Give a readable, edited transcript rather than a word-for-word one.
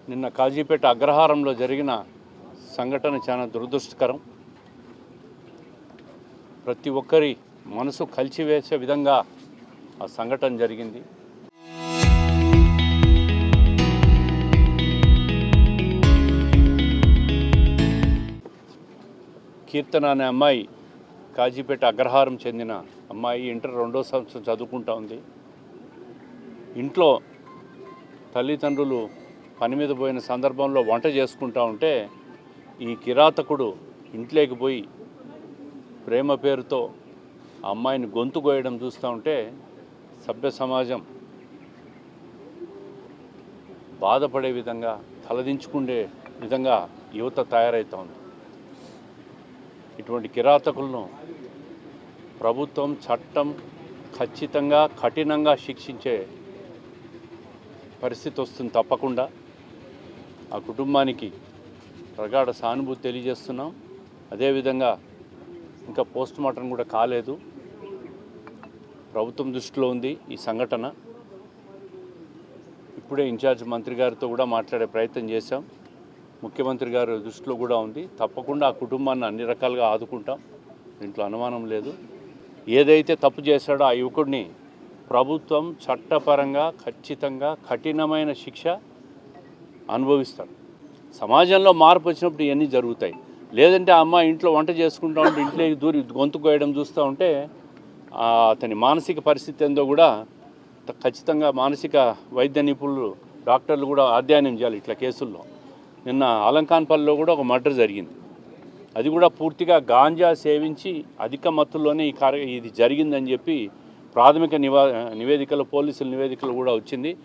నిన్న కాజీపేట అగ్రహారంలో జరిగిన సంఘటన చాలా దురదృష్టకరం. ప్రతి ఒక్కరి మనసు కలిచివేసే విధంగా ఆ సంఘటన జరిగింది. కీర్తన అనే అమ్మాయి కాజీపేట అగ్రహారం చెందిన అమ్మాయి ఇంటర్ 2వ సంవత్సరం చదువుకుంటా ఉంది. ఇంట్లో తల్లిదండ్రులు పని మీద పోయిన సందర్భంలో వంట చేసుకుంటా ఉంటే ఈ కిరాతకుడు ఇంట్లోకి పోయి ప్రేమ పేరుతో ఆ అమ్మాయిని గొంతు కోయడం చూస్తూ ఉంటే సభ్య సమాజం బాధపడే విధంగా తలదించుకునే విధంగా యువత తయారవుతూ ఉంది. ఇటువంటి కిరాతకులను ప్రభుత్వం చట్టం ఖచ్చితంగా కఠినంగా శిక్షించే పరిస్థితి వస్తుంది. తప్పకుండా ఆ కుటుంబానికి ప్రగాఢ సానుభూతి తెలియజేస్తున్నాం. అదేవిధంగా ఇంకా పోస్ట్ మార్టం కూడా కాలేదు. ప్రభుత్వం దృష్టిలో ఉంది ఈ సంఘటన. ఇప్పుడే ఇన్ఛార్జ్ మంత్రి గారితో కూడా మాట్లాడే ప్రయత్నం చేశాం. ముఖ్యమంత్రి గారి దృష్టిలో కూడా ఉంది. తప్పకుండా ఆ కుటుంబాన్ని అన్ని రకాలుగా ఆదుకుంటాం, దీంట్లో అనుమానం లేదు. ఏదైతే తప్పు చేశాడో ఆ యువకుడిని ప్రభుత్వం చట్టపరంగా ఖచ్చితంగా కఠినమైన శిక్ష అనుభవిస్తాడు. సమాజంలో మార్పు వచ్చినప్పుడు ఇవన్నీ జరుగుతాయి. లేదంటే ఆ అమ్మాయి ఇంట్లో వంట చేసుకుంటూ ఉంటే ఇంట్లోకి దూరి గొంతు కోయడం చూస్తూ ఉంటే అతని మానసిక పరిస్థితి ఏందో కూడా ఖచ్చితంగా మానసిక వైద్య నిపుణులు డాక్టర్లు కూడా అధ్యయనం చేయాలి ఇట్లా కేసుల్లో. నిన్న అలంకాన్పల్లిలో కూడా ఒక మర్డర్ జరిగింది. అది కూడా పూర్తిగా గాంజా సేవించి అధిక మత్తుల్లోనే ఇది జరిగిందని చెప్పి ప్రాథమిక నివేదికలు, పోలీసుల నివేదికలు కూడా వచ్చింది.